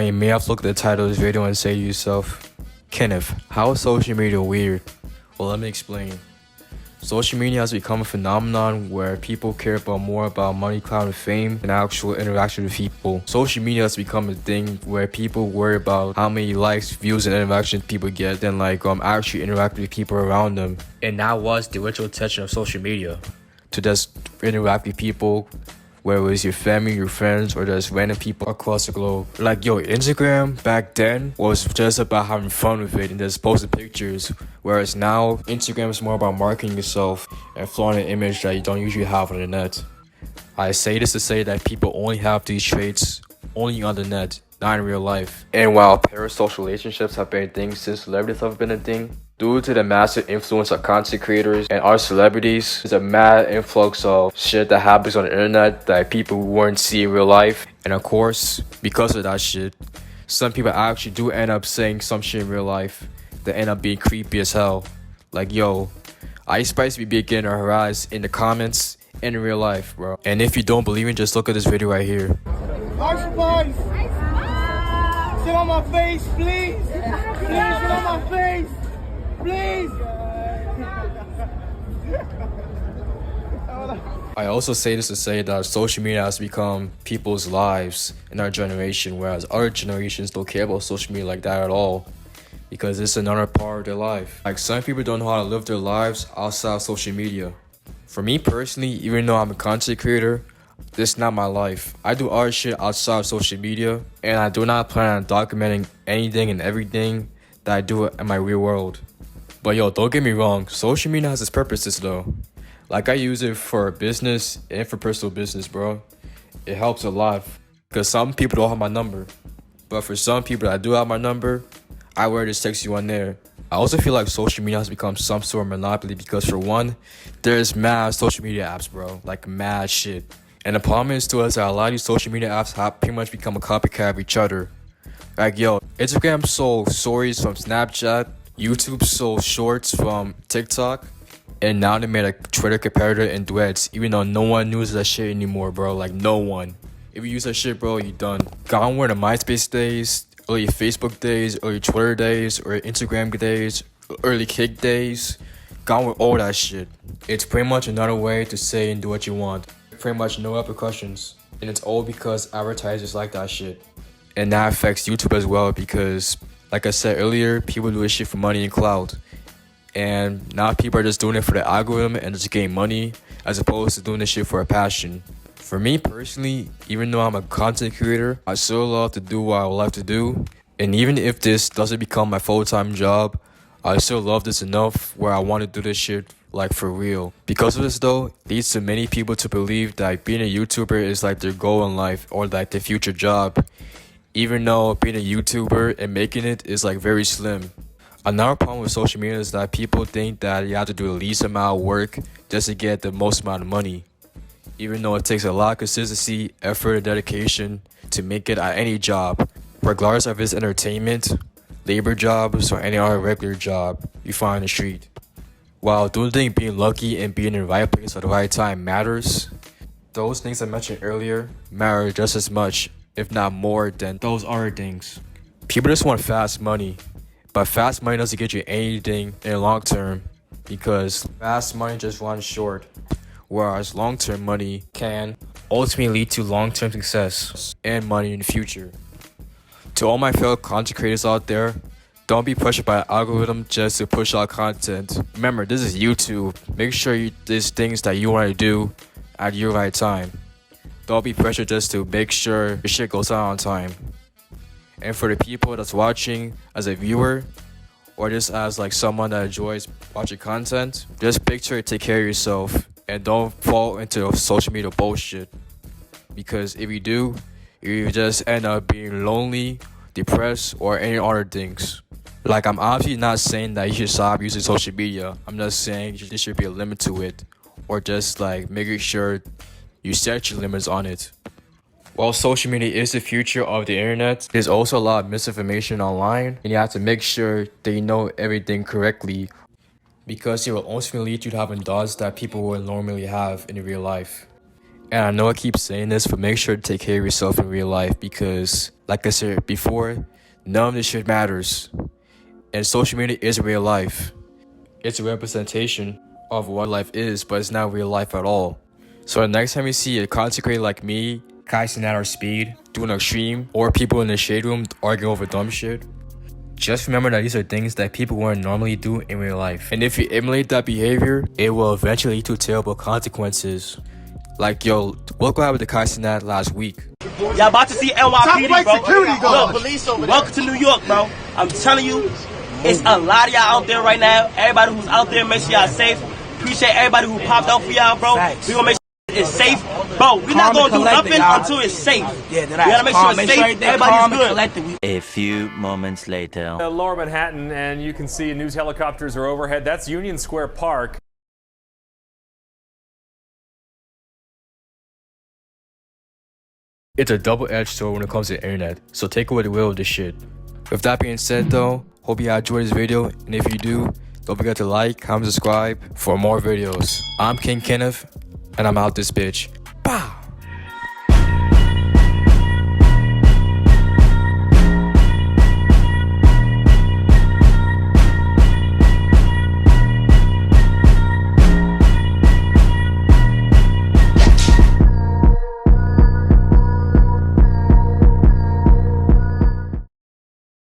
You may have to look at the title of this video and say to yourself, Kenneth, how is social media weird? Well, let me explain. Social media has become a phenomenon where people care more about money, clout, and fame than actual interaction with people. Social media has become a thing where people worry about how many likes, views, and interactions people get than actually interacting with people around them. And that was the original intention of social media, to just interact with people, whether it was your family, your friends, or just random people across the globe. Instagram back then was just about having fun with it and just posting pictures, whereas now, Instagram is more about marketing yourself and flaunting an image that you don't usually have on the net. I say this to say that people only have these traits only on the net, not in real life. And while parasocial relationships have been a thing since celebrities have been a thing, due to the massive influence of content creators and other celebrities, there's a mad influx of shit that happens on the internet that people wouldn't see in real life. And of course, because of that shit, some people actually do end up saying some shit in real life that end up being creepy as hell. Like, yo, I Spice be getting harassed in the comments and in real life, bro. And if you don't believe me, just look at this video right here. Ice Spice! Sit on my face, please! Please sit on my face! Please! I also say this to say that social media has become people's lives in our generation, whereas other generations don't care about social media like that at all, because it's another part of their life. Like, some people don't know how to live their lives outside of social media. For me personally, even though I'm a content creator, this is not my life. I do other shit outside of social media, and I do not plan on documenting anything and everything that I do in my real world. But yo, don't get me wrong, social media has its purposes though. Like, I use it for business and for personal business, bro. It helps a lot, because some people don't have my number. But for some people that do have my number, I will just text you on there. I also feel like social media has become some sort of monopoly, because for one, there's mad social media apps, bro. Like, mad shit. And the problem is to us that a lot of these social media apps have pretty much become a copycat of each other. Like, yo, Instagram sold stories from Snapchat, YouTube sold shorts from TikTok, and now they made a Twitter competitor in Duets, even though no one uses that shit anymore, bro. Like, no one. If you use that shit, bro, you done. Gone were the MySpace days, early Facebook days, early Twitter days, or Instagram days, early Kick days. Gone with all that shit. It's pretty much another way to say and do what you want. Pretty much no repercussions. And it's all because advertisers like that shit. And that affects YouTube as well, because, like I said earlier, people do this shit for money and clout. And now people are just doing it for the algorithm and just getting money, as opposed to doing this shit for a passion. For me personally, even though I'm a content creator, I still love to do what I would like to do. And even if this doesn't become my full-time job, I still love this enough where I want to do this shit like for real. Because of this though, it leads to many people to believe that being a YouTuber is like their goal in life, or like their future job, even though being a YouTuber and making it is like very slim. Another problem with social media is that people think that you have to do the least amount of work just to get the most amount of money, even though it takes a lot of consistency, effort, and dedication to make it at any job, regardless of its entertainment, labor jobs, or any other regular job you find on the street. While doing things, being lucky and being in the right place at the right time matters, those things I mentioned earlier matter just as much, if not more, than those other things. People just want fast money, but fast money doesn't get you anything in the long term, because fast money just runs short, whereas long-term money can ultimately lead to long-term success and money in the future. To all my fellow content creators out there, don't be pressured by an algorithm just to push out content. Remember, this is YouTube. Make sure there's things that you want to do at your right time. Don't be pressured just to make sure your shit goes out on time. And for the people that's watching as a viewer, or just as like someone that enjoys watching content, just picture and take care of yourself, and don't fall into social media bullshit. Because if you do, you just end up being lonely, depressed, or any other things. Like, I'm obviously not saying that you should stop using social media. I'm just saying there should be a limit to it, or just like making sure you set your limits on it. While social media is the future of the internet, there's also a lot of misinformation online, and you have to make sure that you know everything correctly, because it will ultimately lead you to having thoughts that people would normally have in real life. And I know I keep saying this, but make sure to take care of yourself in real life because, like I said before, none of this shit matters. And social media is real life. It's a representation of what life is, but it's not real life at all. So the next time you see a content creator like me, casting at our speed, doing extreme, or people in the shade room arguing over dumb shit, just remember that these are things that people wouldn't normally do in real life. And if you emulate that behavior, it will eventually lead to terrible consequences. Like, yo, look what happened to Kaisenat last week. Y'all about to see NYPD, bro. Security guard. Police over there. Welcome to New York, bro. I'm telling you, it's a lot of y'all out there right now. Everybody who's out there, make sure y'all safe. Appreciate everybody who popped out for y'all, bro. We gonna make sure it's safe. Bro, we're not gonna do nothing until it's safe. Yeah, we gotta make sure it's safe. Everybody's good. A few moments later. Lower Manhattan, and you can see news helicopters are overhead. That's Union Square Park. It's a double-edged sword when it comes to the internet, so take away the will of this shit. With that being said though, hope you enjoyed this video, and if you do, don't forget to like, comment, subscribe for more videos. I'm King Kenneth, and I'm out this bitch.